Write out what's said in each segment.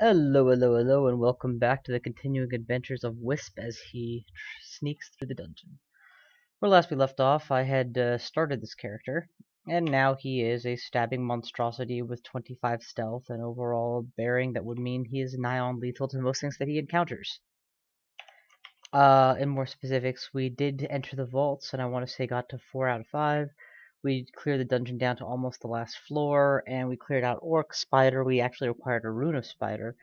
Hello, and welcome back to the continuing adventures of Wisp as he sneaks through the dungeon. Where last we left off, I had started this character, and now he is a stabbing monstrosity with 25 stealth and overall bearing that would mean he is nigh on lethal to most things that he encounters. In more specifics, we did enter the vaults, and I want to say got to 4 out of 5. We cleared the dungeon down to almost the last floor, and we cleared out Orc, Spider. We actually acquired a rune of Spider.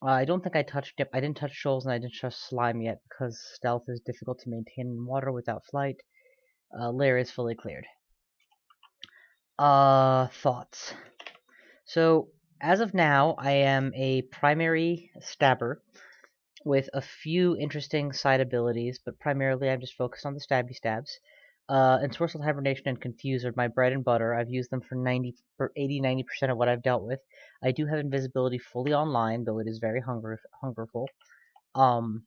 I don't think I touched it. I didn't touch shoals and I didn't touch slime yet because stealth is difficult to maintain in water without flight. Lair is fully cleared. Thoughts. So, as of now, I am a primary stabber with a few interesting side abilities, but primarily I'm just focused on the stabby stabs. Ensorcelled Hibernation and Confuse are my bread and butter. I've used them for 80-90% of what I've dealt with. I do have invisibility fully online, though it is very hungerful. And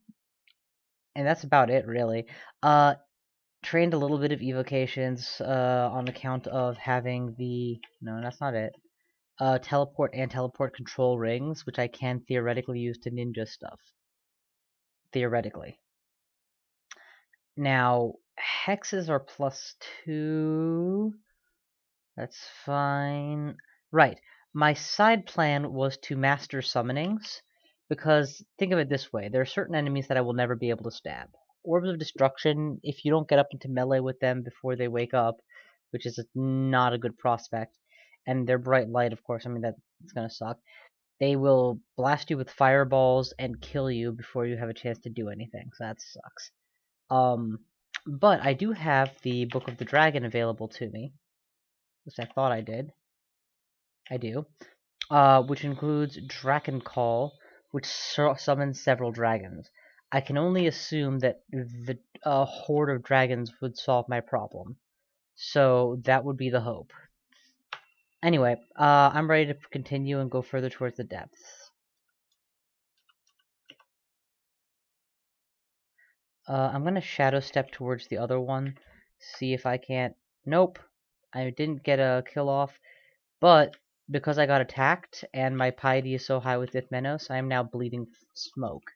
that's about it, really. Trained a little bit of evocations, on account of having the... No, that's not it. Teleport and teleport control rings, which I can theoretically use to ninja stuff. Theoretically. Now, hexes are +2. That's fine. Right. My side plan was to master summonings, because think of it this way. There are certain enemies that I will never be able to stab. Orbs of Destruction, if you don't get up into melee with them before they wake up, which is not a good prospect, and their bright light, of course, I mean, that's gonna suck. They will blast you with fireballs and kill you before you have a chance to do anything, so that sucks. But I do have the Book of the Dragon available to me. At least I thought I did. I do. Which includes Draken Call, which summons several dragons. I can only assume that the horde of dragons would solve my problem. So that would be the hope. Anyway, I'm ready to continue and go further towards the depths. I'm gonna shadow step towards the other one, see if I can't... Nope, I didn't get a kill off, but because I got attacked and my piety is so high with Dithmenos, I am now bleeding smoke.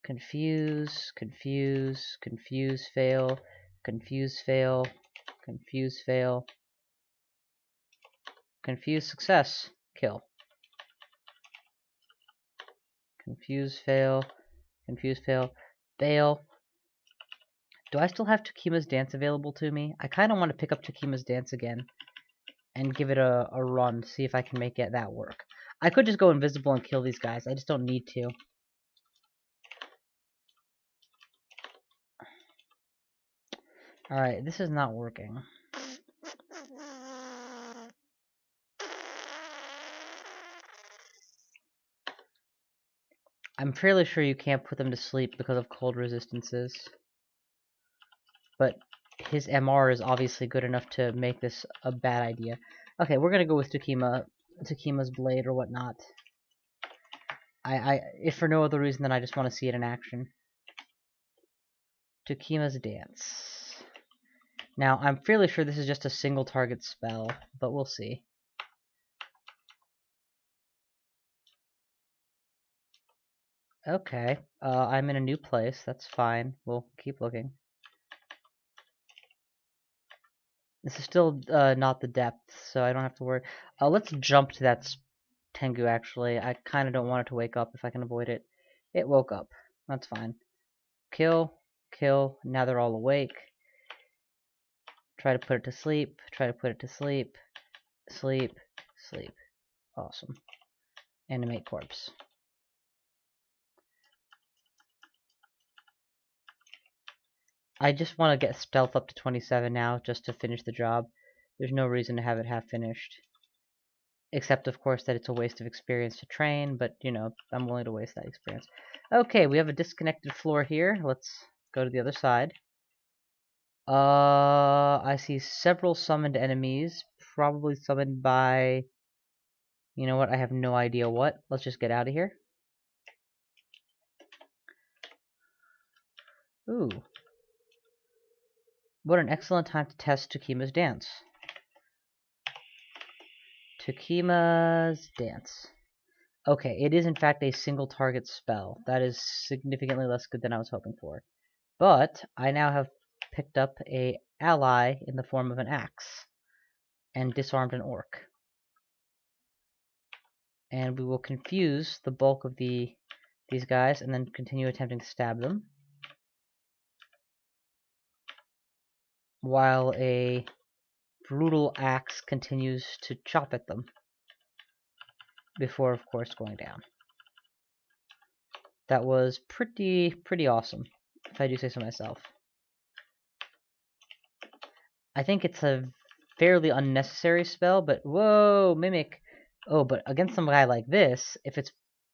Confuse, confuse, confuse, fail, confuse, fail, confuse, fail, confuse, success, kill. Confuse, fail, confuse, fail, fail. Do I still have Takima's Dance available to me? I kind of want to pick up Takima's Dance again and give it a run to see if I can make that work. I could just go invisible and kill these guys. I just don't need to. Alright, this is not working. I'm fairly sure you can't put them to sleep because of cold resistances. But his MR is obviously good enough to make this a bad idea. Okay, we're gonna go with Takima's blade or whatnot. If for no other reason than I just want to see it in action. Takima's Dance. Now, I'm fairly sure this is just a single target spell, but we'll see. Okay, I'm in a new place, that's fine. We'll keep looking. This is still not the depth, so I don't have to worry. Let's jump to that Tengu, actually. I kind of don't want it to wake up if I can avoid it. It woke up. That's fine. Kill, kill. Now they're all awake. Try to put it to sleep. Try to put it to sleep. Sleep, sleep. Awesome. Animate corpse. I just want to get stealth up to 27 now, just to finish the job. There's no reason to have it half finished. Except, of course, that it's a waste of experience to train, but, you know, I'm willing to waste that experience. Okay, we have a disconnected floor here. Let's go to the other side. I see several summoned enemies, probably summoned by... You know what, I have no idea what. Let's just get out of here. Ooh. What an excellent time to test Takima's Dance. Takima's Dance. Okay, it is in fact a single target spell. That is significantly less good than I was hoping for. But I now have picked up a ally in the form of an axe and disarmed an orc. And we will confuse the bulk of these guys and then continue attempting to stab them, while a brutal axe continues to chop at them, before of course going down. That was pretty awesome, if I do say so myself. I think it's a fairly unnecessary spell, but whoa, Mimic. Oh, but against some guy like this, if it's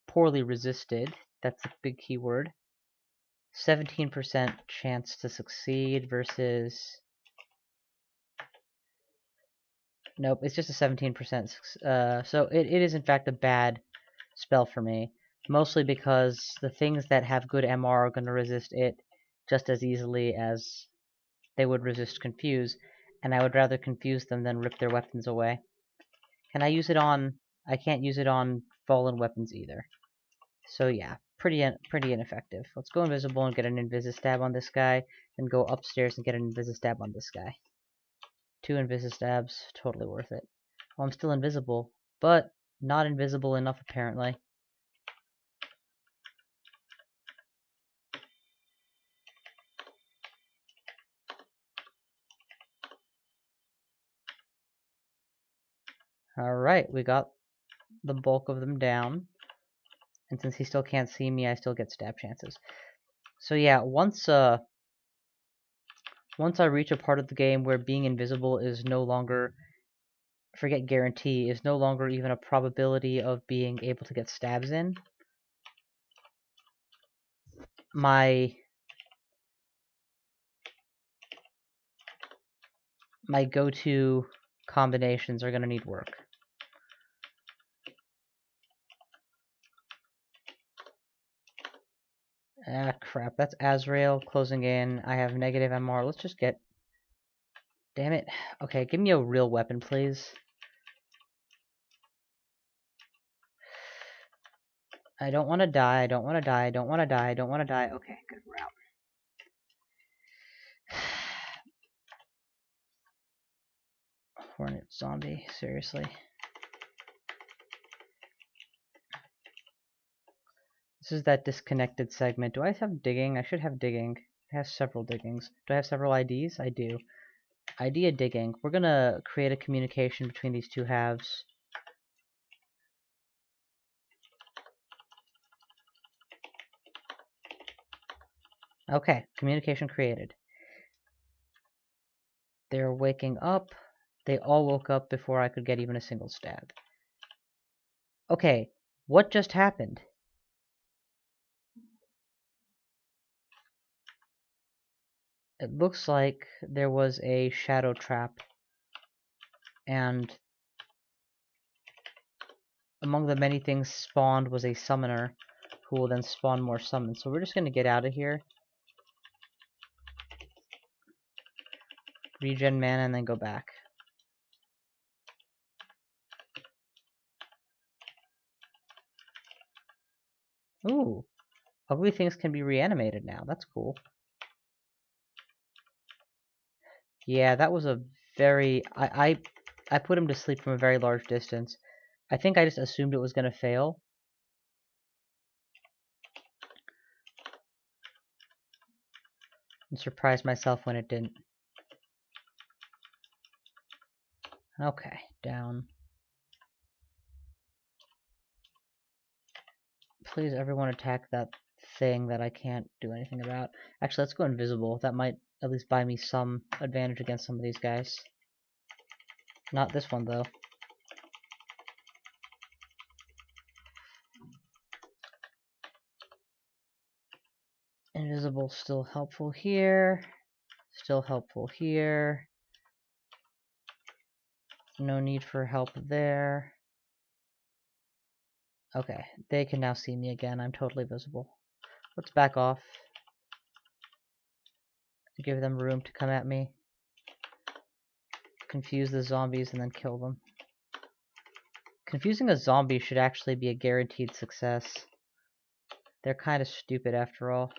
poorly resisted, that's a big keyword. 17% chance to succeed versus... Nope, it's just a 17%. So it is in fact a bad spell for me. Mostly because the things that have good MR are going to resist it just as easily as they would resist Confuse. And I would rather confuse them than rip their weapons away. Can I use it on... I can't use it on fallen weapons either. So yeah, pretty ineffective. Let's go invisible and get an Invisistab on this guy, then go upstairs and get an Invisistab on this guy. 2 Invisistabs, totally worth it. Well, I'm still invisible, but not invisible enough apparently. Alright, we got the bulk of them down. And since he still can't see me, I still get stab chances. So yeah, once I reach a part of the game where being invisible is no longer, forget guarantee, is no longer even a probability of being able to get stabs in, my go-to combinations are going to need work. Ah, crap. That's Azrael closing in. I have negative MR. Let's just get... Damn it. Okay, give me a real weapon, please. I don't want to die. I don't want to die. I don't want to die. I don't want to die. Okay, good. We're out. Hornet zombie. Seriously. This is that disconnected segment. Do I have digging? I should have digging. I have several diggings. Do I have several IDs? I do. Idea digging. We're gonna create a communication between these two halves. Okay, communication created. They're waking up. They all woke up before I could get even a single stab. Okay, what just happened? It looks like there was a shadow trap, and among the many things spawned was a summoner, who will then spawn more summons. So we're just going to get out of here, regen mana, and then go back. Ooh, ugly things can be reanimated now. That's cool. Yeah, that was a very... I put him to sleep from a very large distance. I think I just assumed it was going to fail. And surprised myself when it didn't. Okay, down. Please, everyone attack that thing that I can't do anything about. Actually, let's go invisible. That might at least buy me some advantage against some of these guys. Not this one, though. Invisible still helpful here. Still helpful here. No need for help there. Okay, they can now see me again. I'm totally visible. Let's back off. Give them room to come at me. Confuse the zombies and then kill them. Confusing a zombie should actually be a guaranteed success. They're kind of stupid after all.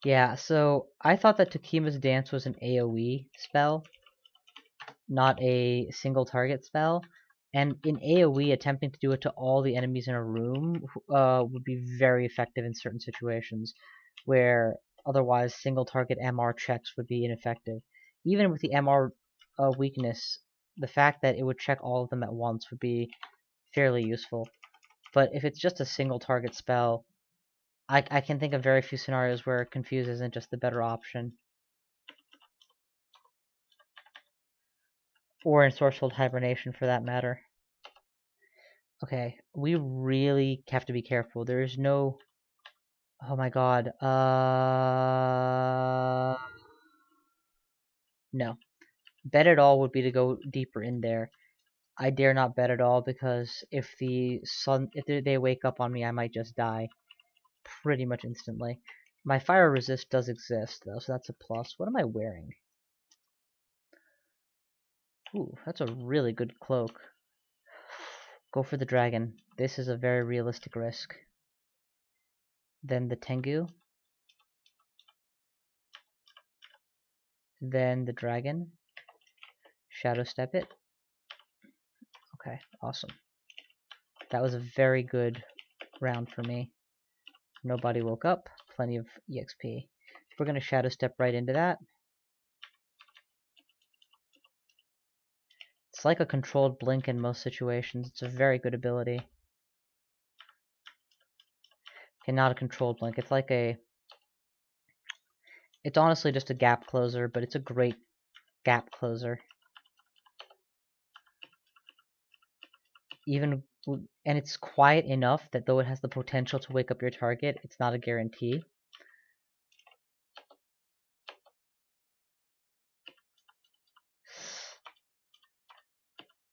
Yeah, so I thought that Takima's Dance was an AoE spell, not a single target spell. And in AoE, attempting to do it to all the enemies in a room would be very effective in certain situations, where otherwise single target MR checks would be ineffective. Even with the MR weakness, the fact that it would check all of them at once would be fairly useful. But if it's just a single target spell, I can think of very few scenarios where Confuse isn't just the better option. Or in Sorceral Hibernation, for that matter. Okay, we really have to be careful. There is no... Oh my god. No. Bet at all would be to go deeper in there. I dare not bet at all, because if they wake up on me, I might just die pretty much instantly. My fire resist does exist, though, so that's a plus. What am I wearing? Ooh, that's a really good cloak. Go for the dragon. This is a very realistic risk. Then the Tengu. Then the dragon. Shadow step it. Okay, awesome. That was a very good round for me. Nobody woke up. Plenty of EXP. We're going to shadow step right into that. It's like a controlled blink in most situations. It's a very good ability. Okay, not a controlled blink. It's like a... It's honestly just a gap closer, but it's a great gap closer. And it's quiet enough that though it has the potential to wake up your target, it's not a guarantee.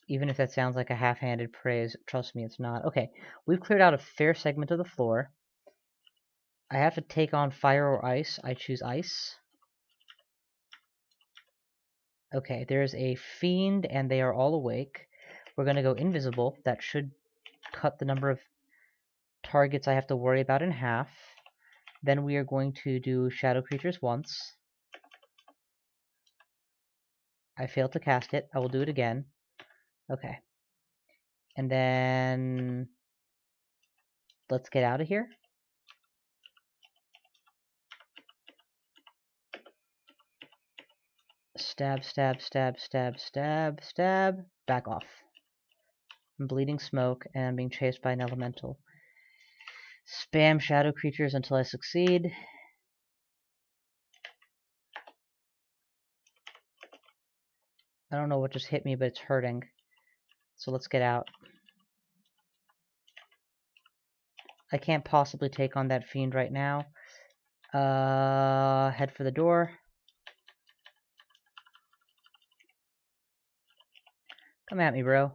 Even if that sounds like a half-handed praise, trust me, it's not. Okay, we've cleared out a fair segment of the floor. I have to take on fire or ice. I choose ice. Okay, there's a fiend and they are all awake. We're going to go invisible. That should cut the number of targets I have to worry about in half. Then we are going to do shadow creatures once. I failed to cast it. I will do it again. Okay. And then let's get out of here. Stab, stab, stab, stab, stab, stab. Back off. I'm bleeding smoke and I'm being chased by an elemental. Spam shadow creatures until I succeed. I don't know what just hit me, but it's hurting. So let's get out. I can't possibly take on that fiend right now. Head for the door. Come at me, bro.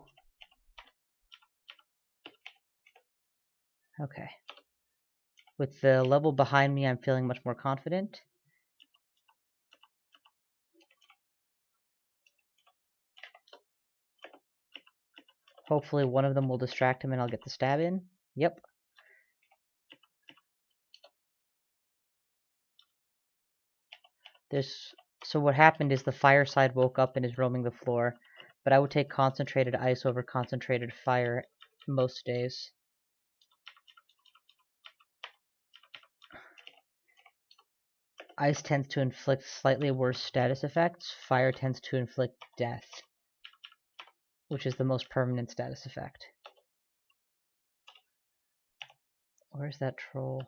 Okay. With the level behind me, I'm feeling much more confident. Hopefully one of them will distract him and I'll get the stab in. Yep. So what happened is the fireside woke up and is roaming the floor, but I would take concentrated ice over concentrated fire most days. Ice tends to inflict slightly worse status effects. Fire tends to inflict death, which is the most permanent status effect. Where's that troll?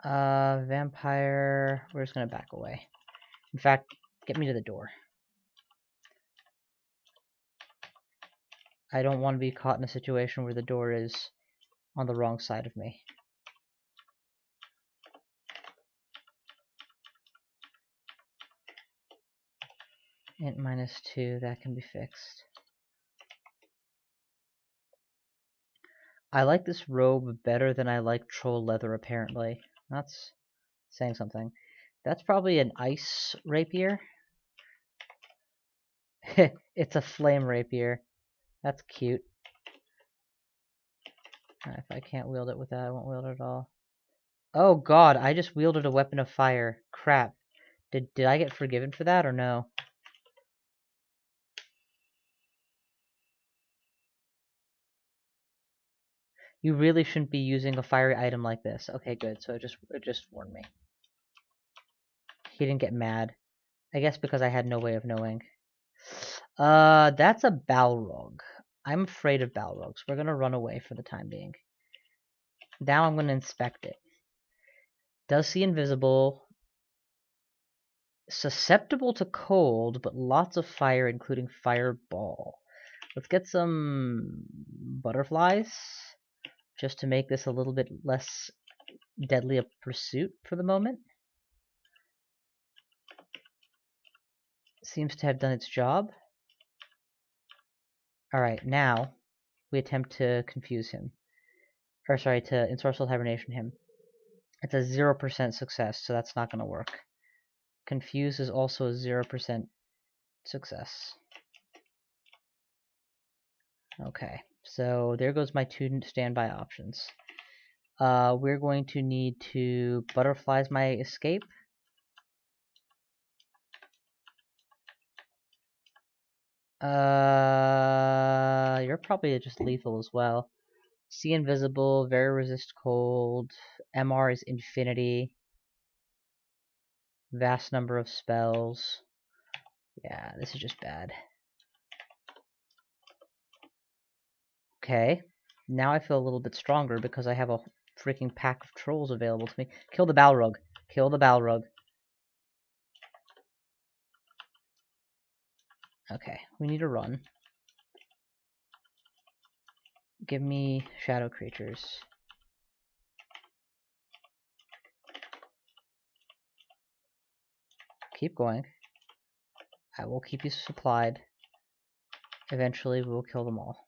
Vampire... We're just gonna back away. In fact, get me to the door. I don't want to be caught in a situation where the door is on the wrong side of me. Int -2, that can be fixed. I like this robe better than I like troll leather, apparently. That's saying something. That's probably an ice rapier. It's a flame rapier. That's cute. If I can't wield it with that, I won't wield it at all. Oh god, I just wielded a weapon of fire. Crap. Did I get forgiven for that or no? You really shouldn't be using a fiery item like this. Okay, good. So it just warned me. He didn't get mad. I guess because I had no way of knowing. That's a Balrog. I'm afraid of Balrogs. We're gonna run away for the time being. Now I'm gonna inspect it. Does see invisible. Susceptible to cold, but lots of fire, including fireball. Let's get some butterflies, just to make this a little bit less deadly a pursuit for the moment. Seems to have done its job. Alright, now we attempt to confuse him. Or sorry, to ensorcel hibernation him. It's a 0% success, so that's not going to work. Confuse is also a 0% success. Okay, so there goes my 2 standby options. We're going to need to butterflies my escape. You're probably just lethal as well. See invisible, very resist cold. MR is infinity. Vast number of spells. Yeah, this is just bad. Okay, now I feel a little bit stronger because I have a freaking pack of trolls available to me. Kill the Balrog. Kill the Balrog. Okay, we need to run. Give me shadow creatures. Keep going. I will keep you supplied. Eventually, we will kill them all.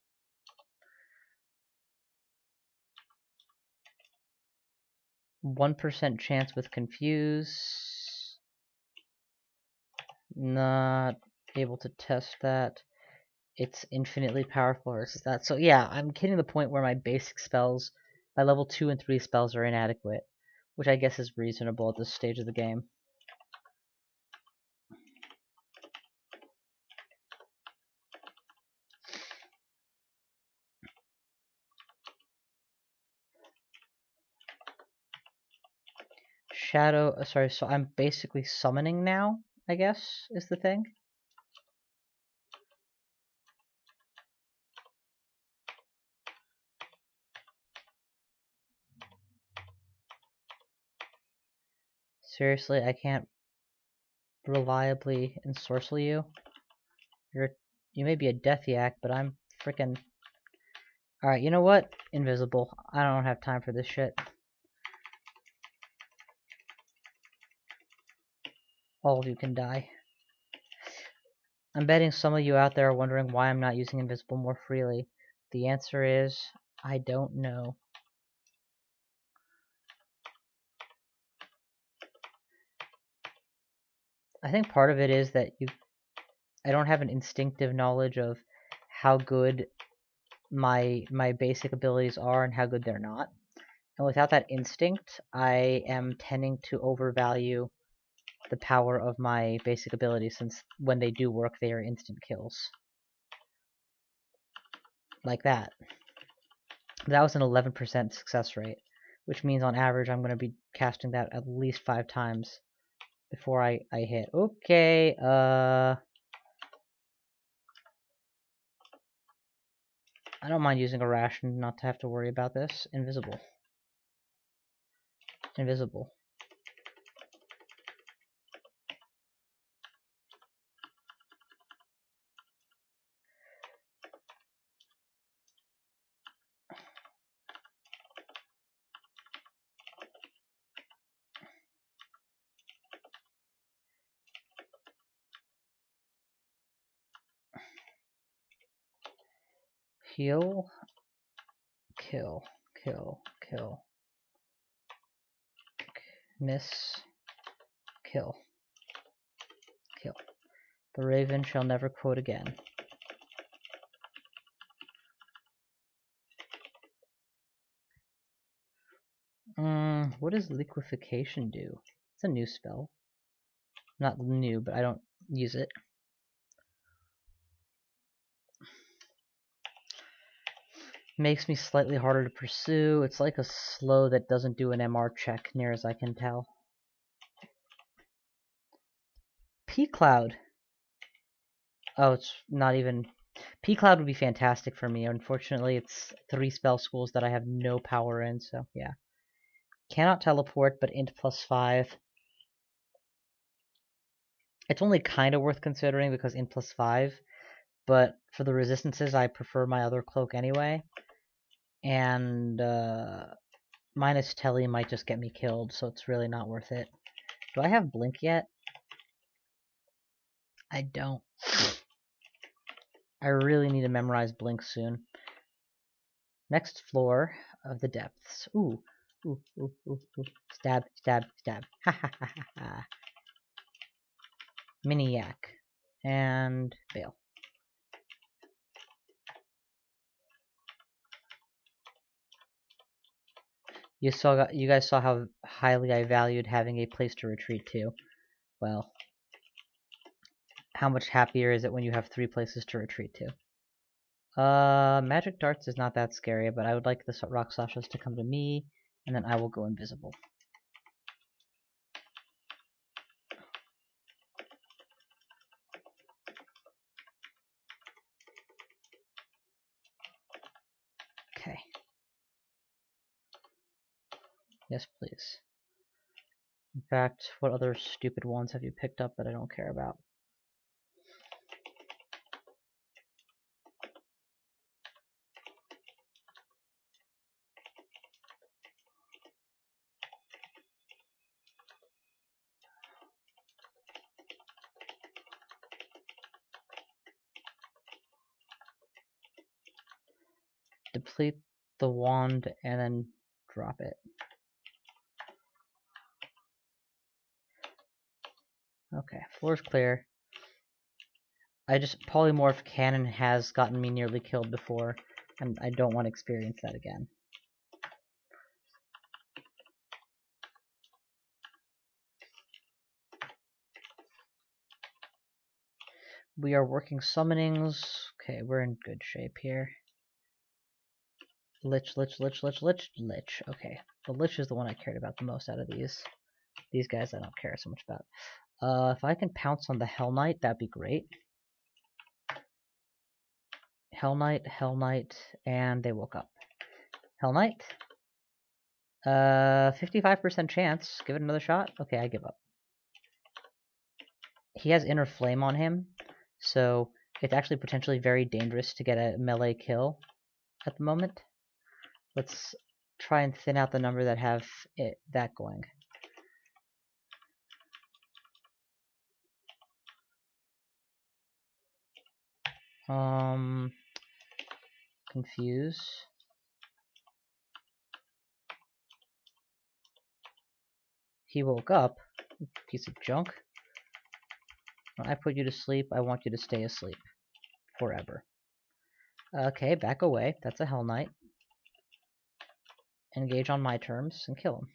%1 chance with confuse. Not able to test that. It's infinitely powerful versus that. So yeah, I'm getting to the point where my basic spells, my level 2 and 3 spells are inadequate, which I guess is reasonable at this stage of the game. Shadow, sorry, so I'm basically summoning now, I guess, is the thing. Seriously, I can't reliably ensorcel you. You may be a death yak, but I'm freaking... Alright, you know what? Invisible. I don't have time for this shit. All of you can die. I'm betting some of you out there are wondering why I'm not using invisible more freely. The answer is, I don't know. I think part of it is that I don't have an instinctive knowledge of how good my basic abilities are and how good they're not. And without that instinct, I am tending to overvalue the power of my basic abilities, since when they do work, they are instant kills. Like that. That was an 11% success rate, which means on average I'm going to be casting that at least 5 times before I hit. Okay, I don't mind using a ration not to have to worry about this. Invisible. Invisible. Heal. Kill. Kill. Kill. Miss. Kill. Kill. The raven shall never quote again. What does liquefaction do? It's a new spell. Not new, but I don't use it. Makes me slightly harder to pursue. It's like a slow that doesn't do an MR check, near as I can tell. P-Cloud. Oh, it's not even... P-Cloud would be fantastic for me. Unfortunately, it's 3 spell schools that I have no power in, so yeah. Cannot teleport, but int +5. It's only kind of worth considering because int +5, but for the resistances, I prefer my other cloak anyway. And minus Telly might just get me killed, so it's really not worth it. Do I have Blink yet? I don't. I really need to memorize Blink soon. Next floor of the depths. Ooh. Ooh, ooh, ooh, ooh. Stab, stab, stab. Ha ha ha ha ha. Mini Yak. And Bail. You guys saw how highly I valued having a place to retreat to. Well, how much happier is it when you have 3 places to retreat to? Magic darts is not that scary, but I would like the rock sashas to come to me, and then I will go invisible. Okay. Yes, please. In fact, what other stupid ones have you picked up that I don't care about? Deplete the wand and then drop it. Okay, floor's clear. Polymorph cannon has gotten me nearly killed before, and I don't want to experience that again. We are working summonings. Okay, we're in good shape here. Lich, Lich, Lich, Lich, Lich, Lich. Okay, the Lich is the one I cared about the most out of these. These guys I don't care so much about. If I can pounce on the Hell Knight, that'd be great. Hell Knight, and they woke up. Hell Knight. 55% chance. Give it another shot. Okay, I give up. He has Inner Flame on him, so it's actually potentially very dangerous to get a melee kill at the moment. Let's try and thin out the number that have that going. Confuse. He woke up. Piece of junk. When I put you to sleep, I want you to stay asleep. Forever. Okay, back away. That's a Hell Knight. Engage on my terms and kill him.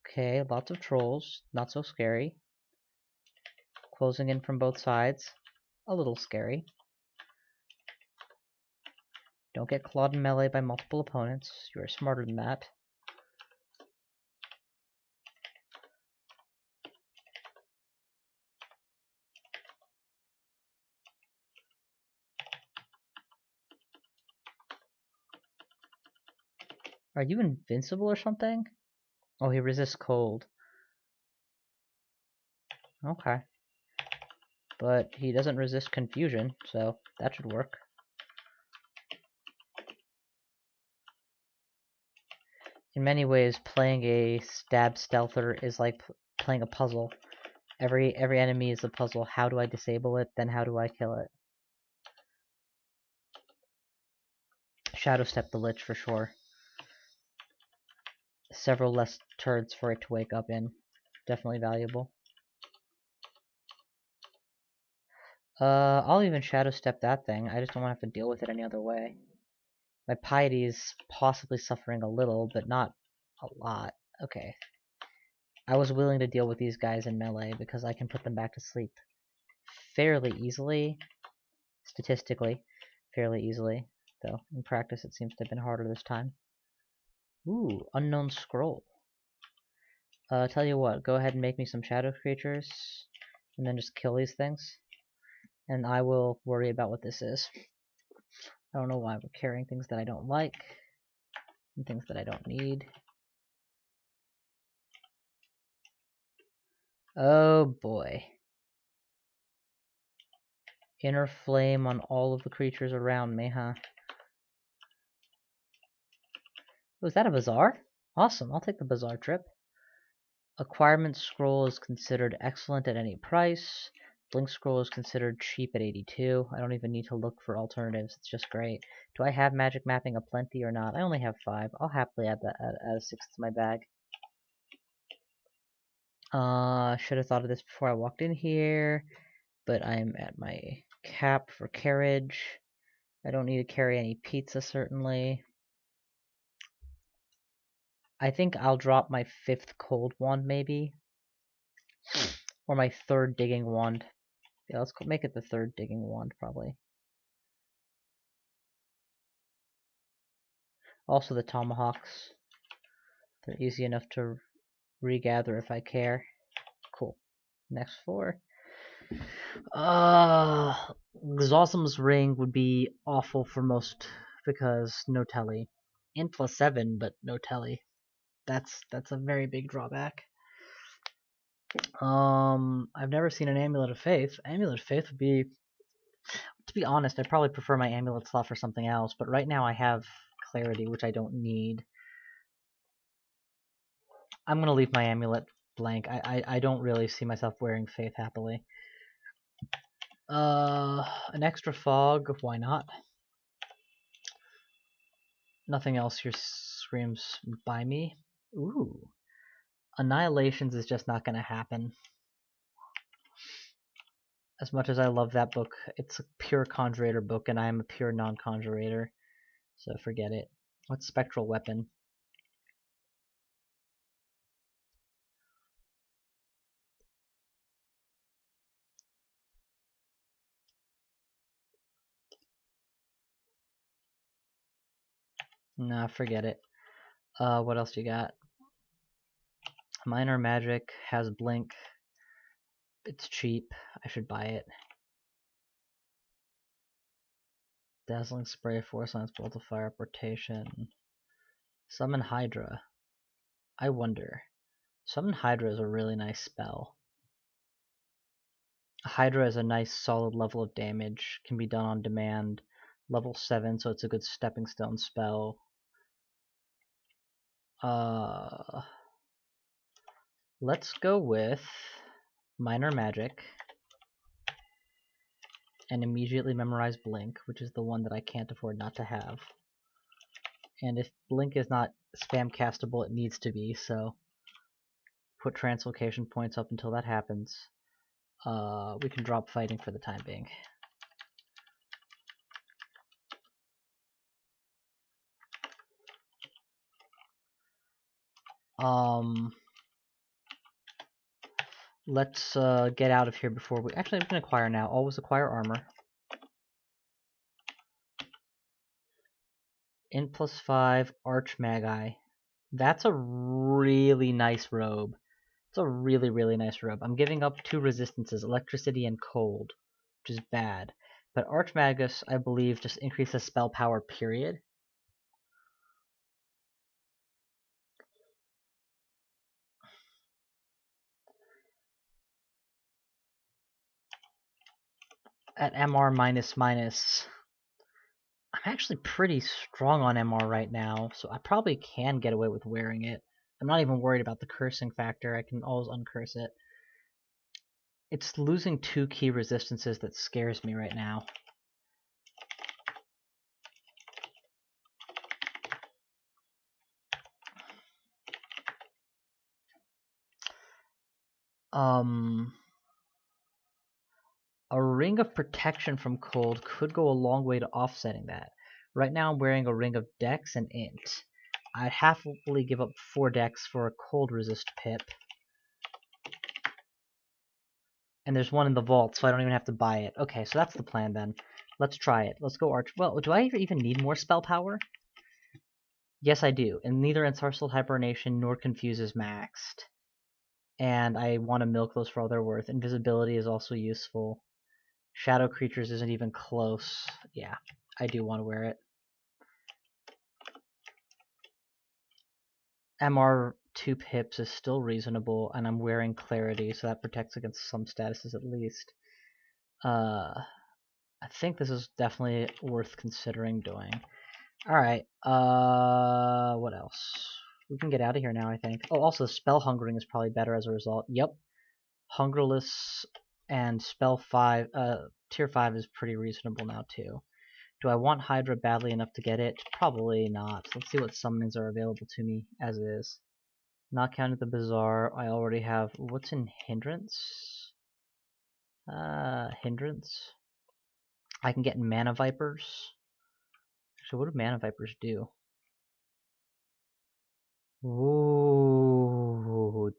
Okay, lots of trolls. Not so scary. Closing in from both sides. A little scary. Don't get clawed in melee by multiple opponents. You are smarter than that. Are you invincible or something? Oh, he resists cold. Okay. But he doesn't resist confusion, so that should work. In many ways, playing a stab stealther is like playing a puzzle. Every enemy is a puzzle. How do I disable it? Then how do I kill it? Shadow Step the Lich for sure. Several less turns for it to wake up in. Definitely valuable. I'll even Shadow Step that thing. I just don't want to have to deal with it any other way. My piety is possibly suffering a little, but not a lot. Okay. I was willing to deal with these guys in melee because I can put them back to sleep fairly easily. Statistically, fairly easily. Though, in practice it seems to have been harder this time. Ooh, unknown scroll. Tell you what, go ahead and make me some shadow creatures, and then just kill these things. And I will worry about what this is. I don't know why we're carrying things that I don't like, and things that I don't need. Oh boy. Inner flame on all of the creatures around me, huh? Was that a bazaar? Awesome, I'll take the bazaar trip. Acquirement scroll is considered excellent at any price. Blink scroll is considered cheap at 82. I don't even need to look for alternatives, it's just great. Do I have magic mapping aplenty or not? I only have 5. I'll happily add a 6 to my bag. Should have thought of this before I walked in here, but I'm at my cap for carriage. I don't need to carry any pizza, certainly. I think I'll drop my 5th cold wand, maybe. Or my 3rd digging wand. Yeah, let's make it the 3rd digging wand, probably. Also the tomahawks. They're easy enough to regather if I care. Cool. Next floor. Xawsum's ring would be awful for most because no telly. And +7, but no telly. That's a very big drawback. I've never seen an Amulet of Faith. Amulet of Faith would be, to be honest, I probably prefer my amulet slot for something else, but right now I have Clarity, which I don't need. I'm gonna leave my amulet blank. I don't really see myself wearing Faith happily. An extra fog, why not? Nothing else here screams by me. Ooh. Annihilations is just not gonna happen. As much as I love that book, it's a pure Conjurator book, and I am a pure non-Conjurator. So forget it. What's Spectral Weapon? Nah, forget it. What else you got? Minor Magic has Blink. It's cheap. I should buy it. Dazzling Spray, Force Lance, Bolt of Fire, Portation. Summon Hydra. I wonder. Summon Hydra is a really nice spell. Hydra is a nice solid level of damage. Can be done on demand. Level 7, so it's a good stepping stone spell. Let's go with Minor Magic and immediately memorize Blink, which is the one that I can't afford not to have. And if Blink is not spam castable, it needs to be, so put translocation points up until that happens. We can drop fighting for the time being. Let's get out of here before we... Actually, I'm going to acquire now. Always acquire armor. Int +5, Archmagi. That's a really nice robe. It's a really, really nice robe. I'm giving up 2 resistances, electricity and cold, which is bad. But Archmagus, I believe, just increases spell power, period. At MR minus, I'm actually pretty strong on MR right now, so I probably can get away with wearing it. I'm not even worried about the cursing factor. I can always uncurse it. It's losing 2 key resistances that scares me right now. A ring of protection from cold could go a long way to offsetting that. Right now I'm wearing a ring of dex and int. I'd happily give up 4 dex for a cold resist pip. And there's one in the vault, so I don't even have to buy it. Okay, so that's the plan then. Let's try it. Let's go arch. Well, do I even need more spell power? Yes, I do. And neither Ensorcelled Hibernation nor Confuse is maxed. And I want to milk those for all they're worth. Invisibility is also useful. Shadow Creatures isn't even close. Yeah, I do want to wear it. MR 2 pips is still reasonable, and I'm wearing Clarity, so that protects against some statuses at least. I think this is definitely worth considering doing. Alright, what else? We can get out of here now, I think. Oh, also, Spell Hungering is probably better as a result. Yep. Hungerless and Spell 5, Tier 5 is pretty reasonable now, too. Do I want Hydra badly enough to get it? Probably not. Let's see what summons are available to me as is. Not counting the Bazaar, I already have... What's in Hindrance? Hindrance? I can get Mana Vipers. So what do Mana Vipers do? Ooh,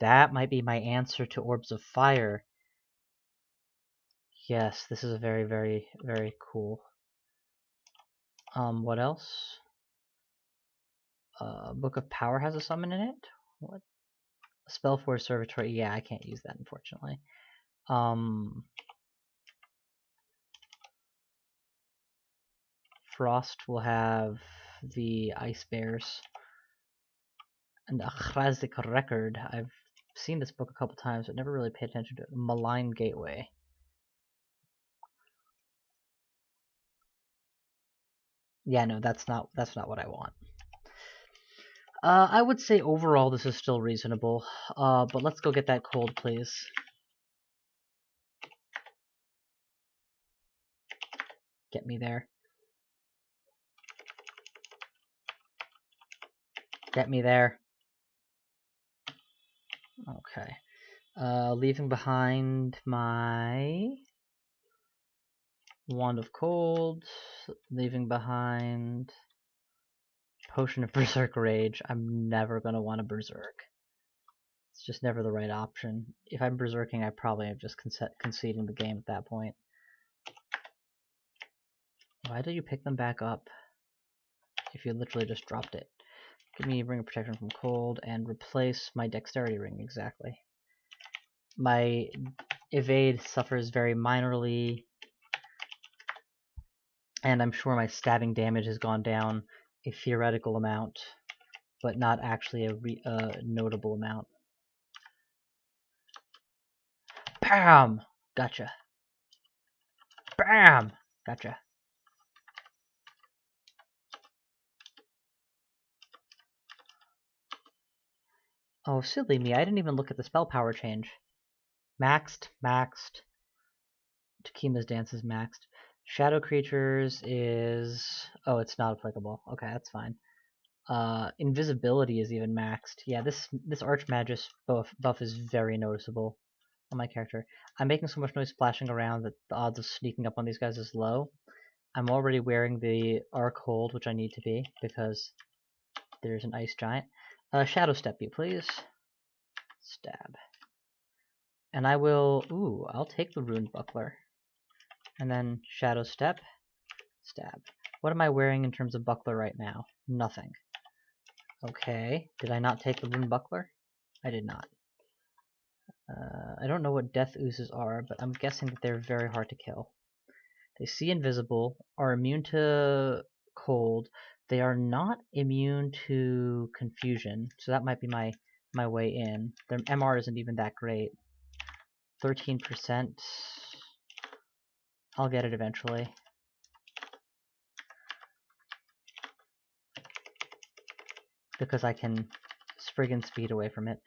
that might be my answer to Orbs of Fire. Yes, this is very, very, very cool. What else? Book of Power has a summon in it? What? Spellforce Servitory, yeah, I can't use that, unfortunately. Frost will have the Ice Bears. And Achrazik Record. I've seen this book a couple times, but never really paid attention to it. Malign Gateway. Yeah, no, that's not what I want. I would say overall this is still reasonable. But let's go get that cold, please. Get me there. Get me there. Okay. Leaving behind my Wand of Cold. Leaving behind Potion of Berserk Rage. I'm never gonna want to Berserk. It's just never the right option. If I'm berserking, I probably am just conceding the game at that point. Why do you pick them back up if you literally just dropped it? Give me a Ring of Protection from Cold and replace my Dexterity Ring, exactly. My Evade suffers very minorly, and I'm sure my stabbing damage has gone down a theoretical amount, but not actually a notable amount. BAM! Gotcha. BAM! Gotcha. Oh, silly me, I didn't even look at the spell power change. Maxed. Takima's Dance is maxed. Shadow Creatures is... Oh, it's not applicable. Okay, that's fine. Invisibility is even maxed. Yeah, this Archmagus buff is very noticeable on my character. I'm making so much noise splashing around that the odds of sneaking up on these guys is low. I'm already wearing the Arc Hold, which I need to be, because there's an Ice Giant. Shadow Step you, please. Stab. And I will... Ooh, I'll take the Rune Buckler. And then Shadow Step. Stab. What am I wearing in terms of buckler right now? Nothing. Okay. Did I not take the Rune Buckler? I did not. I don't know what Death Oozes are, but I'm guessing that they're very hard to kill. They see invisible, are immune to cold. They are not immune to confusion, so that might be my way in. Their MR isn't even that great. 13%. I'll get it eventually. Because I can Spriggan speed away from it.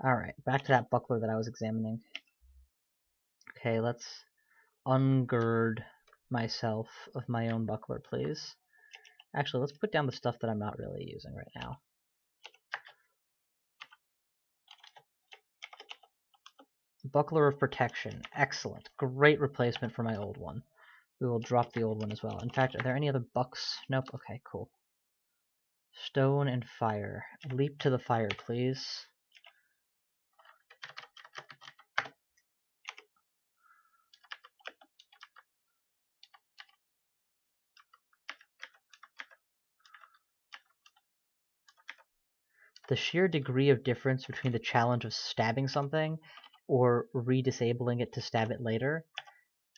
Alright, back to that buckler that I was examining. Okay, let's ungird myself of my own buckler, please. Actually, let's put down the stuff that I'm not really using right now. Buckler of Protection. Excellent. Great replacement for my old one. We will drop the old one as well. In fact, are there any other bucks? Nope. Okay, cool. Stone and fire. Leap to the fire, please. The sheer degree of difference between the challenge of stabbing something or re-disabling it to stab it later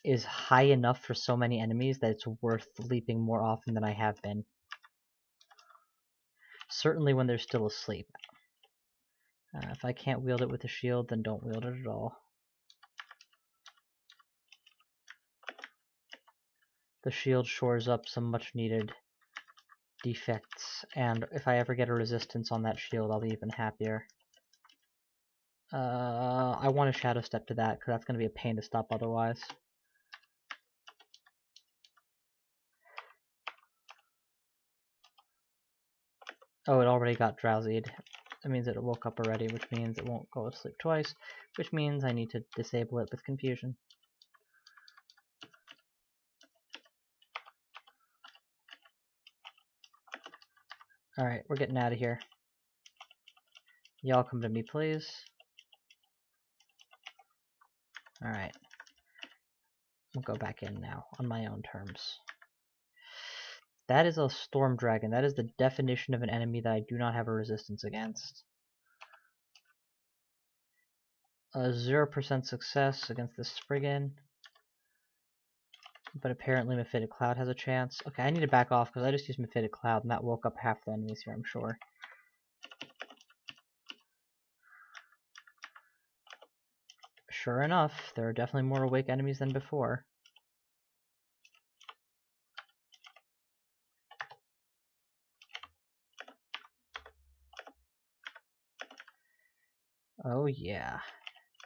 is high enough for so many enemies that it's worth leaping more often than I have been. Certainly when they're still asleep. If I can't wield it with a shield, then don't wield it at all. The shield shores up some much needed defects, and if I ever get a resistance on that shield, I'll be even happier. I want to shadow step to that, because that's going to be a pain to stop otherwise. Oh, it already got drowsied. That means it woke up already, which means it won't go to sleep twice, which means I need to disable it with confusion. Alright, we're getting out of here. Y'all come to me, please. Alright. We'll go back in now, on my own terms. That is a storm dragon. That is the definition of an enemy that I do not have a resistance against. A 0% success against the Spriggan. But apparently Mephitic Cloud has a chance. Okay, I need to back off because I just used Mephitic Cloud and that woke up half the enemies here, I'm sure. Sure enough, there are definitely more awake enemies than before. Oh yeah.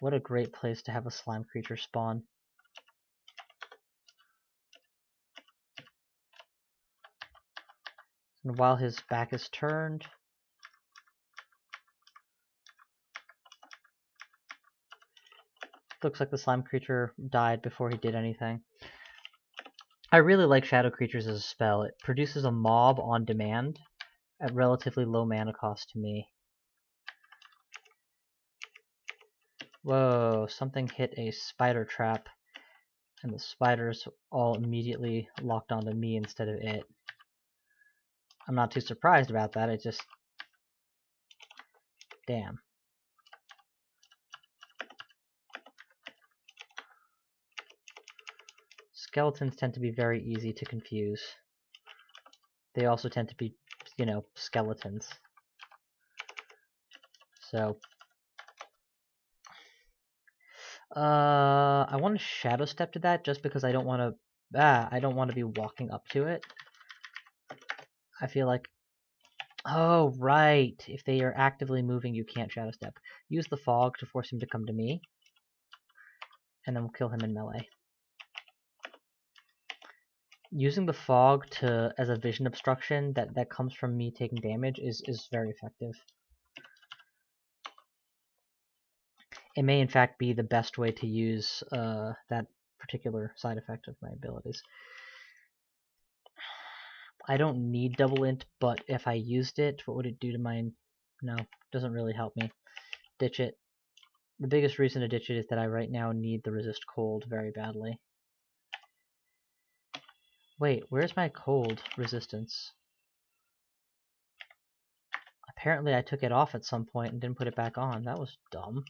What a great place to have a slime creature spawn. And while his back is turned, looks like the slime creature died before he did anything. I really like shadow creatures as a spell. It produces a mob on demand at relatively low mana cost to me. Whoa, something hit a spider trap, and the spiders all immediately locked onto me instead of it. I'm not too surprised about that, it just... Damn. Skeletons tend to be very easy to confuse. They also tend to be, you know, skeletons. So... I want to shadow step to that just because I don't want to be walking up to it. I feel like, oh right, if they are actively moving you can't shadow step. Use the fog to force him to come to me, and then we'll kill him in melee. Using the fog as a vision obstruction that comes from me taking damage is very effective. It may in fact be the best way to use that particular side effect of my abilities. I don't need double int, but if I used it, what would it do to mine? No, doesn't really help me. Ditch it. The biggest reason to ditch it is that I right now need the resist cold very badly. Wait, where's my cold resistance? Apparently I took it off at some point and didn't put it back on. That was dumb.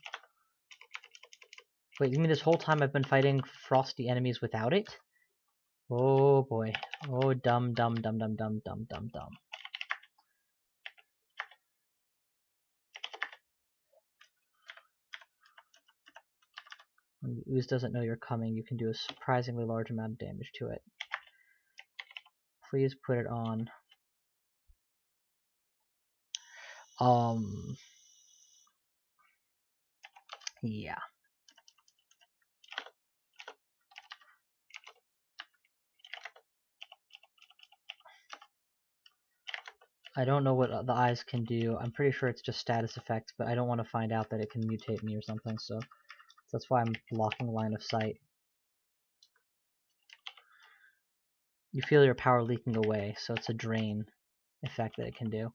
Wait, you mean this whole time I've been fighting frosty enemies without it? Oh boy. Oh, dumb, dumb, dumb, dumb, dumb, dumb, dumb, dumb. When the ooze doesn't know you're coming, you can do a surprisingly large amount of damage to it. Please put it on. Yeah. I don't know what the eyes can do. I'm pretty sure it's just status effects, but I don't want to find out that it can mutate me or something, so that's why I'm blocking line of sight. You feel your power leaking away, so it's a drain effect that it can do.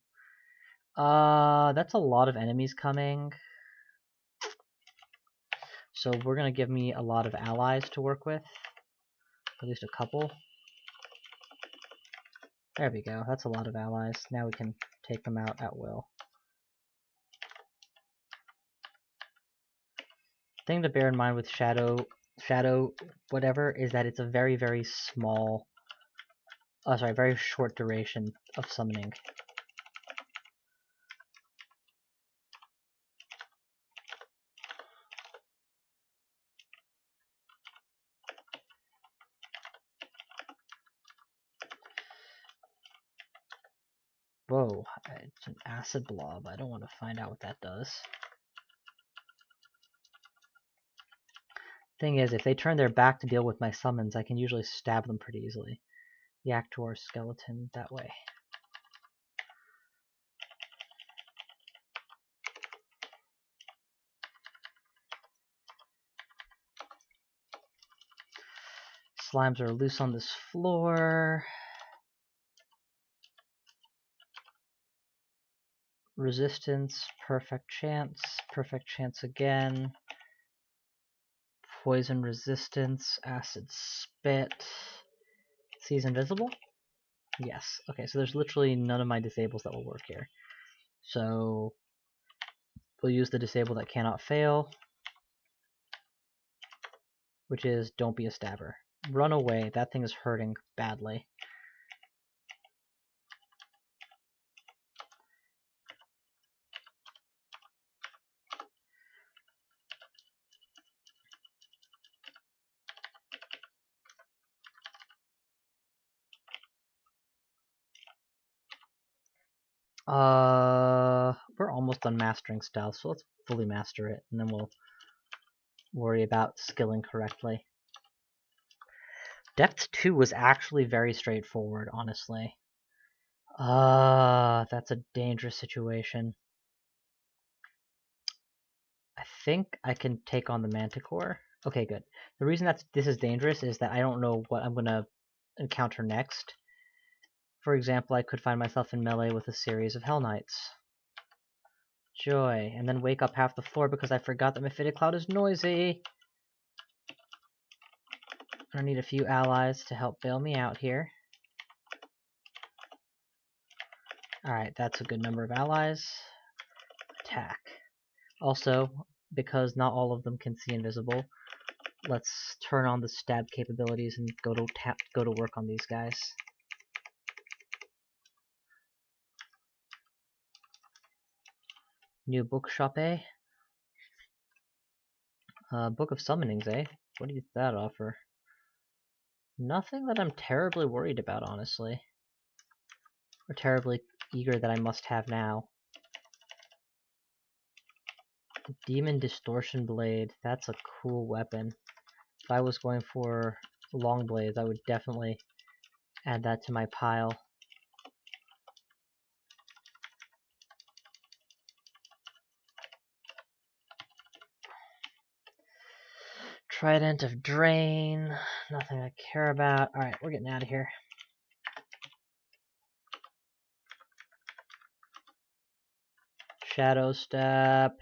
That's a lot of enemies coming. So we're going to give me a lot of allies to work with. At least a couple. There we go. That's a lot of allies. Now we can take them out at will. Thing to bear in mind with shadow whatever is that it's a very, very small, very short duration of summoning. Whoa, it's an acid blob. I don't want to find out what that does. Thing is, if they turn their back to deal with my summons, I can usually stab them pretty easily. The Actor skeleton that way. Slimes are loose on this floor. Resistance, perfect chance again. Poison resistance, acid spit. Sees invisible? Yes. Okay, so there's literally none of my disables that will work here. So we'll use the disable that cannot fail, which is don't be a stabber. Run away, that thing is hurting badly. We're almost done mastering stealth, so let's fully master it, and then we'll worry about skilling correctly. Depth 2 was actually very straightforward, honestly. That's a dangerous situation. I think I can take on the Manticore. Okay, good. The reason this is dangerous is that I don't know what I'm going to encounter next. For example, I could find myself in melee with a series of Hell Knights. Joy. And then wake up half the floor because I forgot that my Faded Cloud is noisy. I need a few allies to help bail me out here. Alright, that's a good number of allies. Attack. Also, because not all of them can see invisible, let's turn on the stab capabilities and go to work on these guys. New bookshop, eh? Book of Summonings, eh? What does that offer? Nothing that I'm terribly worried about, honestly. Or terribly eager that I must have now. Demon Distortion Blade, that's a cool weapon. If I was going for long blades, I would definitely add that to my pile. Trident of Drain, nothing I care about. Alright, we're getting out of here. Shadow Step.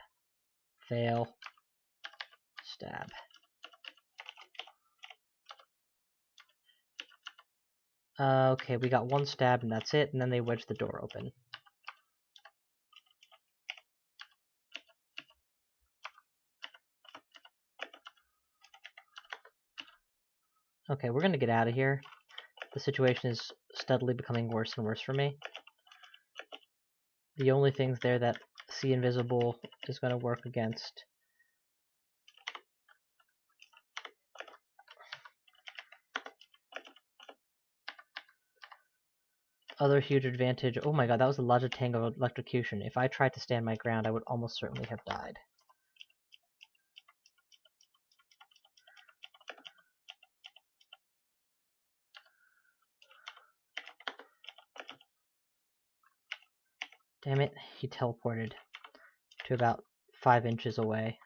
Fail. Stab. Okay, we got one stab and that's it, and then they wedge the door open. Okay, we're gonna get out of here. The situation is steadily becoming worse and worse for me. The only things there that see invisible is gonna work against. Other huge advantage. Oh my god, that was a Logitang of electrocution. If I tried to stand my ground, I would almost certainly have died. Damn it, he teleported to about 5 inches away.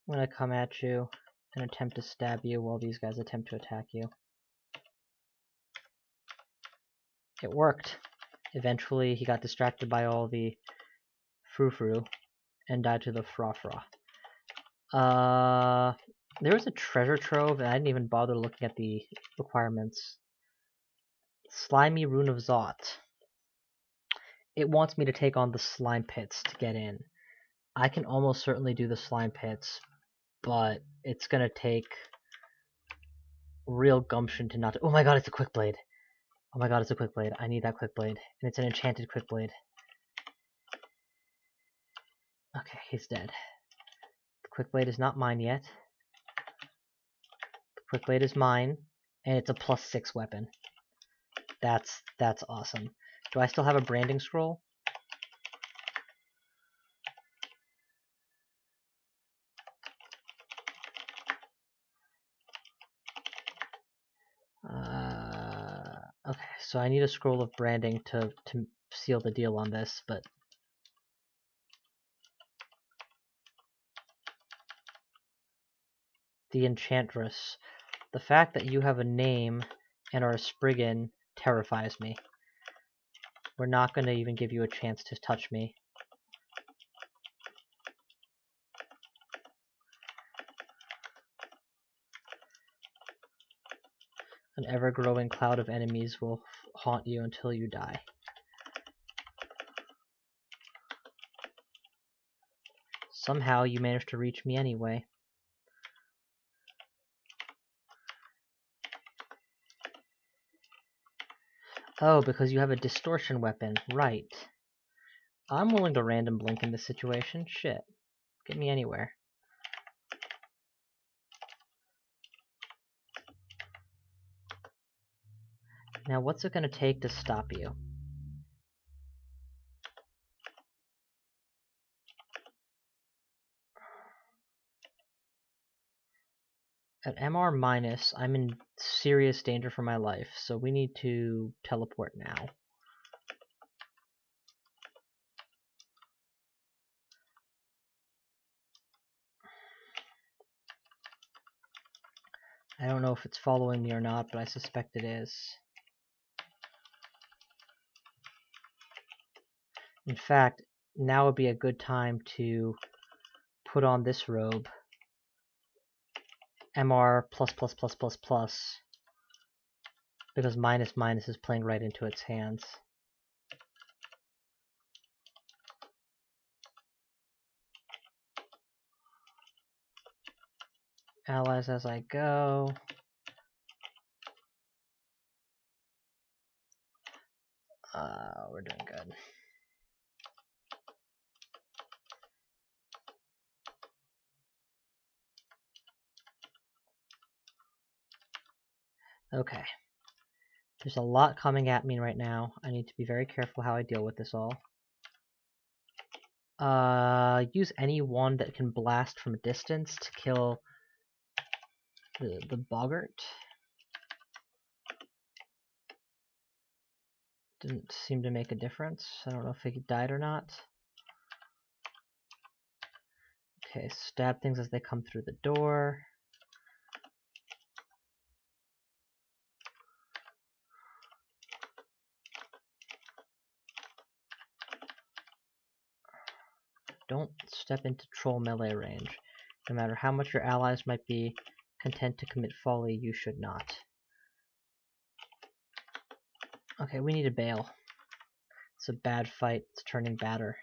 I'm gonna come at you and attempt to stab you while these guys attempt to attack you. It worked. Eventually, he got distracted by all the frou-frou and died to the fra-fra. There was a treasure trove, and I didn't even bother looking at the requirements. Slimy Rune of Zot. It wants me to take on the slime pits to get in. I can almost certainly do the slime pits, but it's gonna take real gumption to not. Oh my god, it's a quick blade. Oh my god, it's a quick blade. I need that quick blade, and it's an enchanted quick blade. Okay, he's dead. The quick blade is not mine yet. The quick blade is mine, and it's a +6 weapon. That's awesome. Do I still have a branding scroll? Okay, so I need a scroll of branding to seal the deal on this, but the Enchantress. The fact that you have a name and are a Spriggan terrifies me. We're not going to even give you a chance to touch me. An ever-growing cloud of enemies will haunt you until you die. Somehow you managed to reach me anyway. Oh, because you have a distortion weapon. Right. I'm willing to random blink in this situation. Shit. Get me anywhere. Now, what's it going to take to stop you? At MR minus, I'm in serious danger for my life, so we need to teleport now. I don't know if it's following me or not, but I suspect it is. In fact, now would be a good time to put on this robe. MR plus, because minus minus is playing right into its hands. Allies as I go. We're doing good. Okay. There's a lot coming at me right now. I need to be very careful how I deal with this all. Use any one that can blast from a distance to kill the boggart. Didn't seem to make a difference. I don't know if he died or not. Okay, stab things as they come through the door. Don't step into troll melee range. No matter how much your allies might be content to commit folly, you should not. Okay, we need to bail. It's a bad fight. It's turning badder.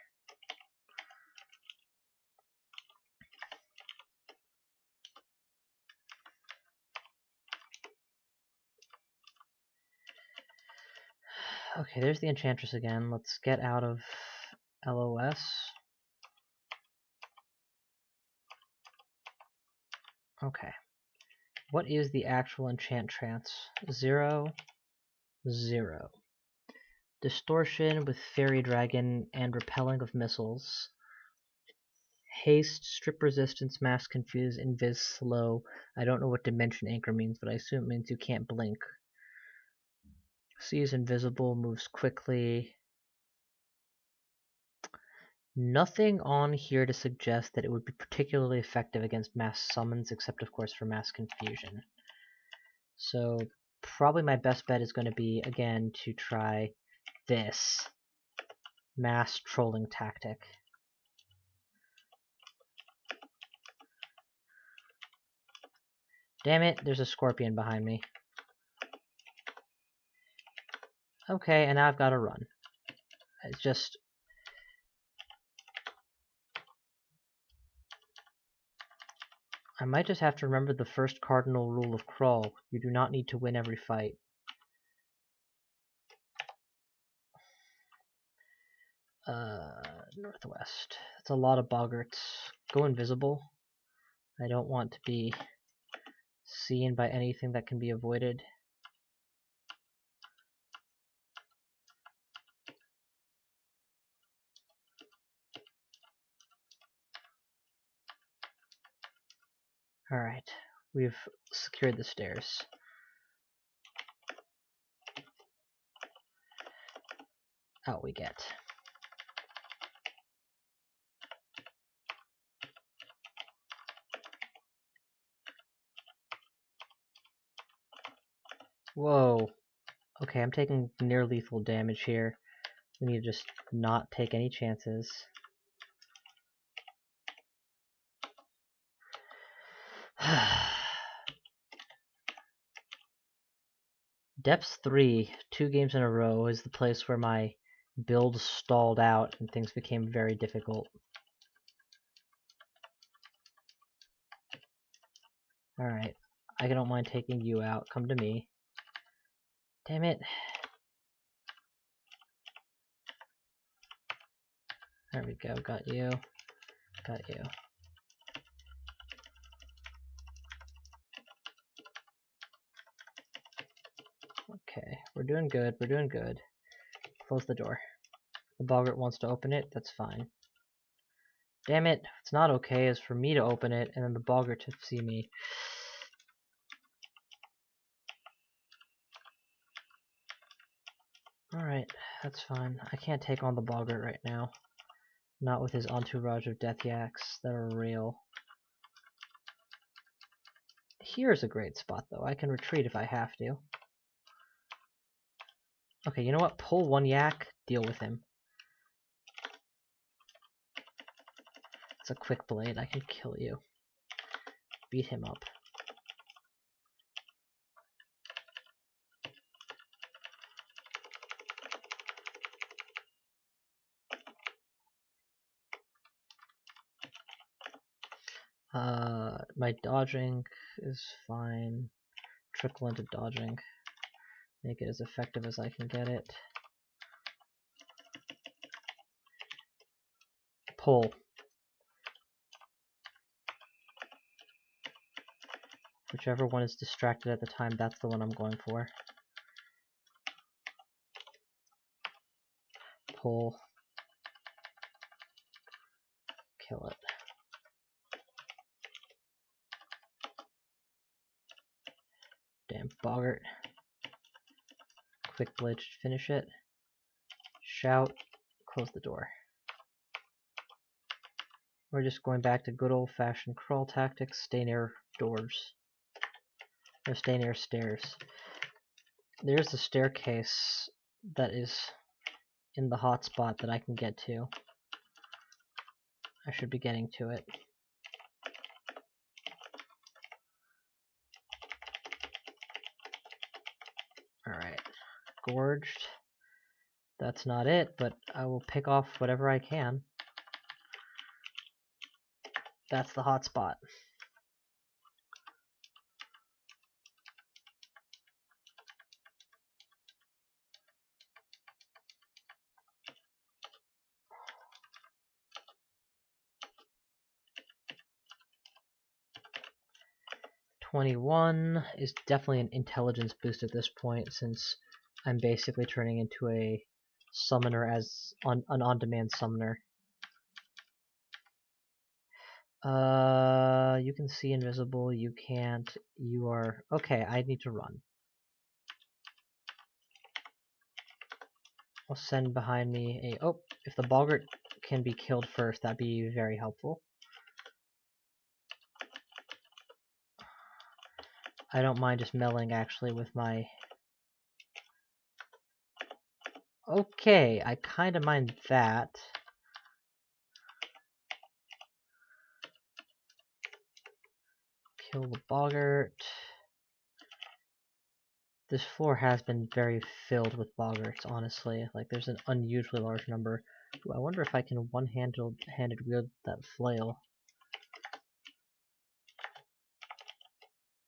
Okay, there's the Enchantress again. Let's get out of LOS. Okay. What is the actual enchant trance? 0, 0. Distortion with Fairy Dragon and repelling of missiles. Haste, strip resistance, mass confuse, invis slow. I don't know what dimension anchor means, but I assume it means you can't blink. Sees invisible, moves quickly. Nothing on here to suggest that it would be particularly effective against mass summons, except of course for mass confusion. So probably my best bet is going to be, again, to try this mass trolling tactic. Damn it, there's a scorpion behind me. Okay, and now I've got to run. It's just... I might just have to remember the first cardinal rule of Crawl. You do not need to win every fight. Northwest. That's a lot of boggarts. Go invisible. I don't want to be seen by anything that can be avoided. Alright, we've secured the stairs. Out we get. Whoa. Okay, I'm taking near lethal damage here. We need to just not take any chances. Depths 3, 2 games in a row, is the place where my build stalled out and things became very difficult. Alright, I don't mind taking you out. Come to me. Damn it. There we go, got you. Got you. Okay, we're doing good, we're doing good. Close the door. The boggart wants to open it, that's fine. Damn it, it's not okay is for me to open it and then the boggart to see me. Alright, that's fine. I can't take on the boggart right now. Not with his entourage of death yaks that are real. Here's a great spot though. I can retreat if I have to. Okay, you know what? Pull one yak, deal with him. It's a quick blade, I can kill you. Beat him up. My dodging is fine. Trickle into dodging. Make it as effective as I can get it. Pull. Whichever one is distracted at the time, that's the one I'm going for. Pull. Kill it. Damn boggart. Quick blade should finish it. Shout. Close the door. We're just going back to good old-fashioned crawl tactics. Stay near doors. Or stay near stairs. There's a staircase that is in the hotspot that I can get to. I should be getting to it. Alright. Gorged. That's not it, but I will pick off whatever I can. That's the hotspot. $21 is definitely an intelligence boost at this point, since I'm basically turning into a summoner as an on-demand summoner. You can see invisible, you can't, you are... Okay, I need to run. I'll send behind me a... Oh, if the boggart can be killed first, that'd be very helpful. I don't mind just meddling actually with my... Okay, I kinda mind that. Kill the boggart. This floor has been very filled with boggarts, honestly. Like, there's an unusually large number. Ooh, I wonder if I can one-handed wield that flail.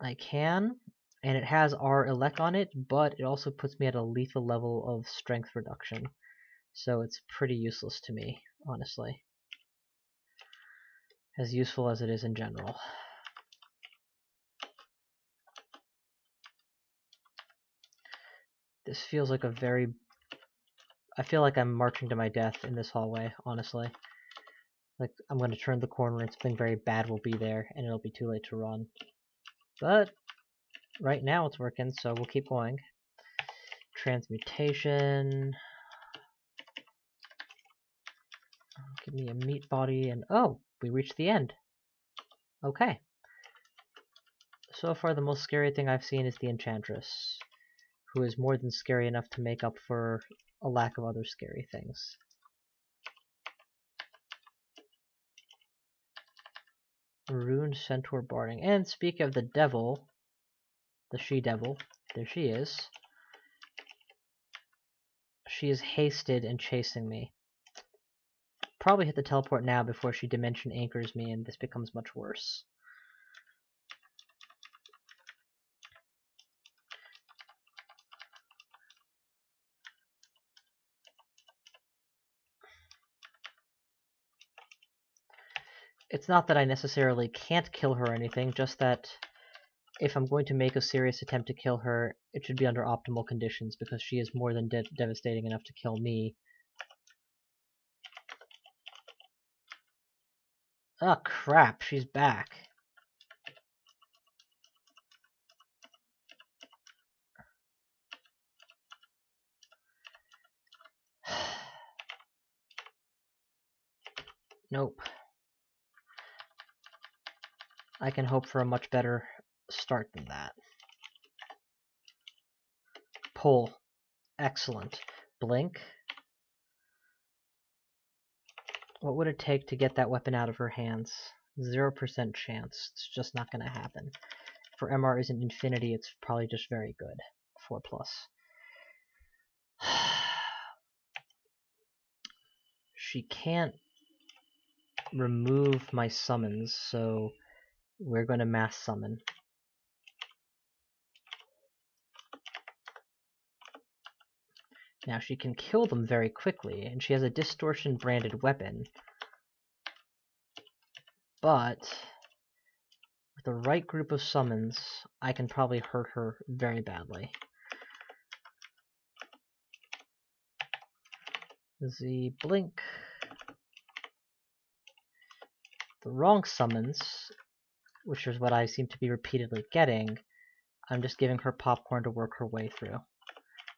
I can, and it has our elect on it, but it also puts me at a lethal level of strength reduction. So it's pretty useless to me, honestly. As useful as it is in general. This feels like a very... I feel like I'm marching to my death in this hallway, honestly. Like, I'm going to turn the corner and something very bad will be there, and it'll be too late to run. But, right now it's working, so we'll keep going. Transmutation. Give me a meat body, and oh! We reached the end. Okay. So far the most scary thing I've seen is the Enchantress, who is more than scary enough to make up for a lack of other scary things. Ruined Centaur Barding. And speaking of the devil, the she-devil, there she is. She is hasted and chasing me. Probably hit the teleport now before she dimension anchors me and this becomes much worse. It's not that I necessarily can't kill her or anything, just that if I'm going to make a serious attempt to kill her, it should be under optimal conditions, because she is more than devastating enough to kill me. Oh crap, she's back. Nope. I can hope for a much better start than that. Pull. Excellent. Blink. What would it take to get that weapon out of her hands? 0% chance. It's just not going to happen. For MR isn't infinity, it's probably just very good. 4+. She can't remove my summons, so we're going to mass summon. Now she can kill them very quickly, and she has a distortion branded weapon. But with the right group of summons, I can probably hurt her very badly. Z blink. The wrong summons, which is what I seem to be repeatedly getting, I'm just giving her popcorn to work her way through.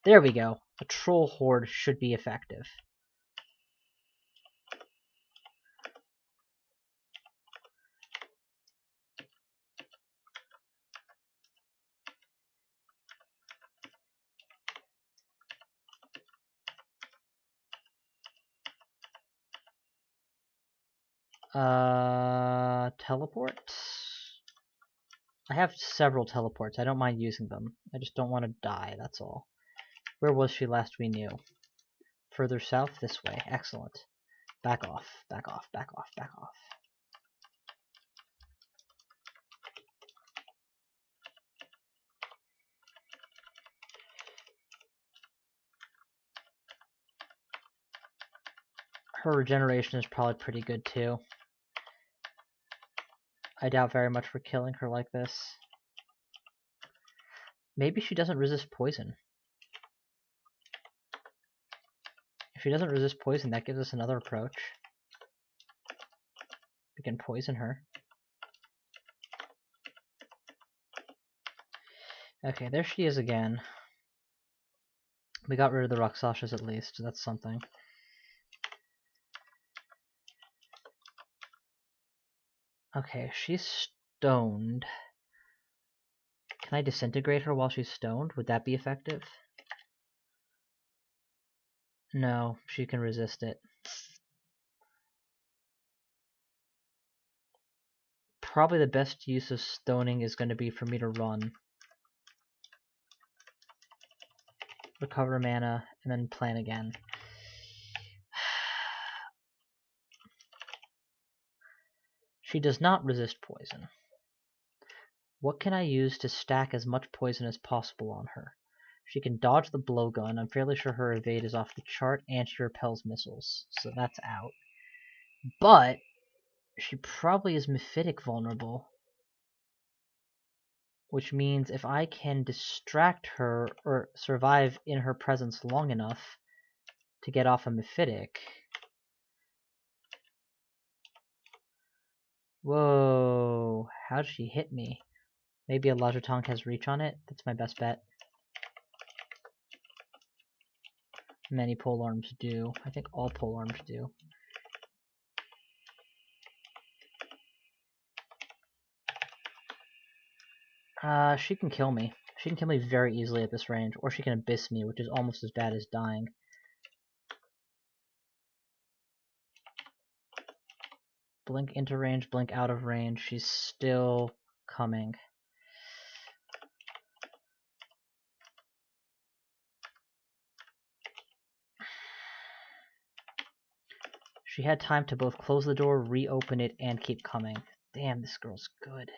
There we go. A troll horde should be effective. Teleport? I have several teleports. I don't mind using them. I just don't want to die, that's all. Where was she last we knew? Further south? This way. Excellent. Back off. Back off. Back off. Back off. Her regeneration is probably pretty good too. I doubt very much we're killing her like this. Maybe she doesn't resist poison. If she doesn't resist poison, that gives us another approach. We can poison her. Okay, there she is again. We got rid of the Rakshasas at least, so that's something. Okay, she's stoned. Can I disintegrate her while she's stoned? Would that be effective? No, she can resist it. Probably the best use of stoning is going to be for me to run. Recover mana, and then plan again. She does not resist poison. What can I use to stack as much poison as possible on her? She can dodge the blowgun. I'm fairly sure her evade is off the chart, and she repels missiles, so that's out. But she probably is Mephitic vulnerable, which means if I can distract her or survive in her presence long enough to get off a Mephitic. Whoa, how'd she hit me? Maybe a Lajatonk has reach on it? That's my best bet. Many polearms do. I think all polearms do. She can kill me. She can kill me very easily at this range, or she can abyss me, which is almost as bad as dying. Blink into range, blink out of range. She's still coming. She had time to both close the door, reopen it, and keep coming. Damn, this girl's good.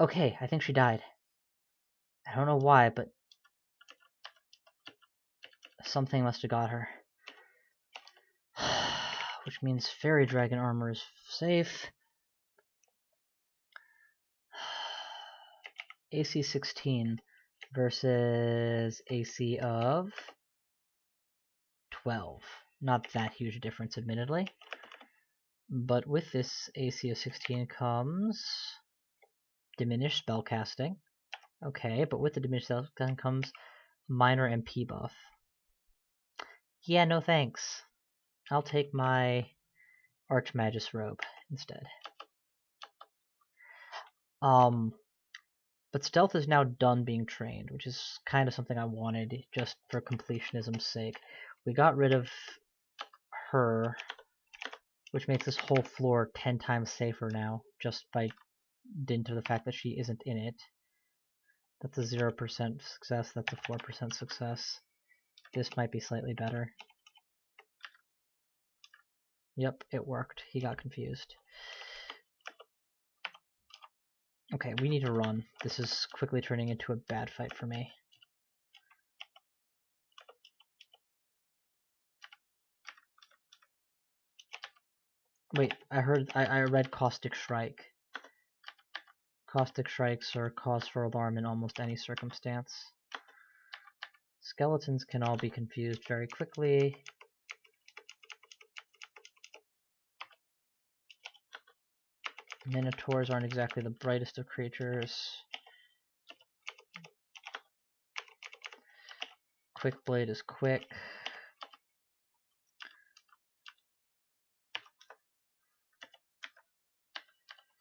Okay, I think she died. I don't know why, but something must have got her. Which means Fairy Dragon armor is safe. AC 16 versus AC of 12. Not that huge a difference, admittedly. But with this AC of 16 comes diminished spellcasting. Okay, but with the diminished spellcasting comes minor MP buff. Yeah, no thanks. I'll take my Archmagus robe instead. But stealth is now done being trained, which is kind of something I wanted just for completionism's sake. We got rid of her, which makes this whole floor 10 times safer now, just by dint of the fact that she isn't in it. That's a 0% success, that's a 4% success. This might be slightly better. Yep, it worked. He got confused. Okay, we need to run. This is quickly turning into a bad fight for me. Wait, I read Caustic Shrike. Caustic Shrikes are cause for alarm in almost any circumstance. Skeletons can all be confused very quickly. Minotaurs aren't exactly the brightest of creatures. Quick Blade is quick.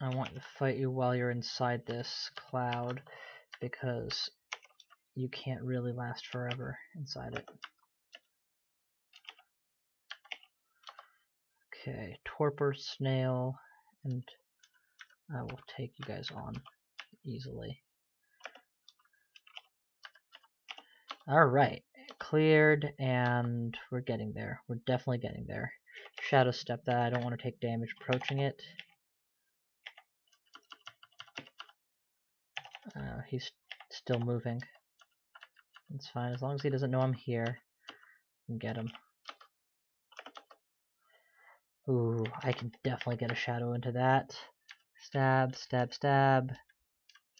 I want to fight you while you're inside this cloud, because you can't really last forever inside it. Okay, Torpor, Snail, and I will take you guys on easily. Alright, cleared, and we're getting there. We're definitely getting there. Shadow Step that. I don't want to take damage approaching it. He's still moving. It's fine, as long as he doesn't know I'm here. I can get him. Ooh, I can definitely get a shadow into that. Stab, stab, stab.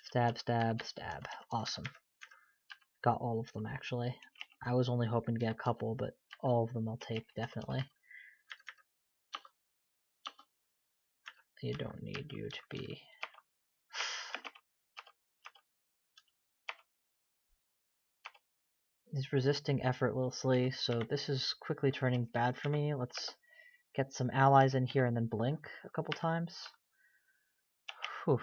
Stab, stab, stab. Awesome. Got all of them, actually. I was only hoping to get a couple, but all of them I'll take, definitely. You don't need you to be... He's resisting effortlessly, so this is quickly turning bad for me. Let's get some allies in here and then blink a couple times. Whew.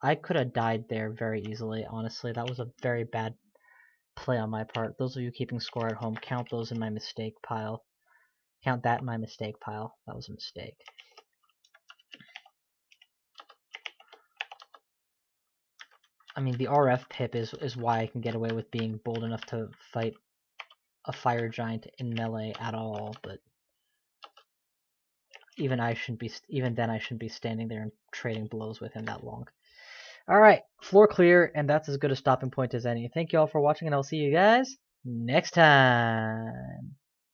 I could have died there very easily, honestly. That was a very bad play on my part. Those of you keeping score at home, count those in my mistake pile. Count that in my mistake pile. That was a mistake. I mean, the RF pip is why I can get away with being bold enough to fight a fire giant in melee at all, but even then I shouldn't be standing there and trading blows with him that long. Alright, floor clear, and that's as good a stopping point as any. Thank you all for watching, and I'll see you guys next time.